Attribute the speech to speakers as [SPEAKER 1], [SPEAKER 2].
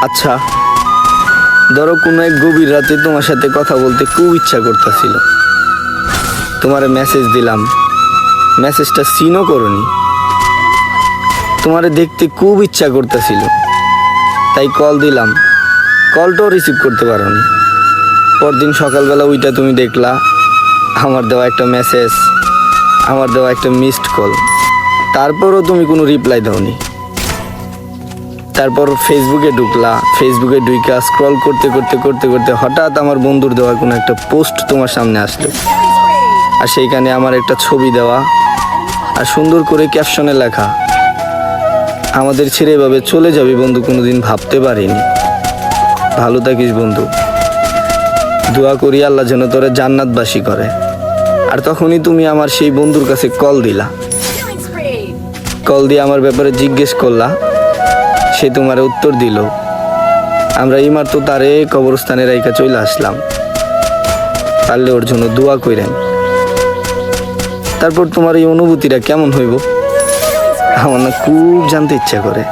[SPEAKER 1] আচ্ছা, ধরো কোনো এক গভীর রাতে তোমার সাথে কথা বলতে খুব ইচ্ছা করতেছিল, তোমারে মেসেজ দিলাম, মেসেজটা সিনও করনি, তোমারে দেখতে খুব ইচ্ছা করতেছিল, তাই কল দিলাম, কলটাও রিসিভ করতে পারোনি। পরদিন সকালবেলা ওইটা তুমি দেখলা, আমার দেওয়া একটা মেসেজ, আমার দেওয়া একটা মিসড কল, তারপরও তুমি কোনো রিপ্লাই দাওনি। তারপর ফেসবুকে ঢুকলা, ফেসবুকে ঢুইকা স্ক্রল করতে করতে করতে করতে হঠাৎ আমার বন্ধুর দেওয়া কোনো একটা পোস্ট তোমার সামনে আসলো, আর সেইখানে আমার একটা ছবি দেওয়া, আর সুন্দর করে ক্যাপশনে লেখা, আমাদের ছেড়ে এভাবে চলে যাবি বন্ধু কোনোদিন ভাবতে পারিনি, ভালো থাকিস বন্ধু, দোয়া করি আল্লাহ যেন তোরে জান্নাতবাসী করে। আর তখনই তুমি আমার সেই বন্ধুর কাছে কল দিলা, কল দিয়ে আমার ব্যাপারে জিজ্ঞেস করলা, সে তোমার উত্তর দিল, আমরা ইমার তো তারে কবরস্থানে রাইখা চলে আসলাম, পারলে ওর জন্য দোয়া কইরেন। তারপর তোমার এই অনুভূতিটা কেমন হইব আমার না খুব জানতে ইচ্ছা করে।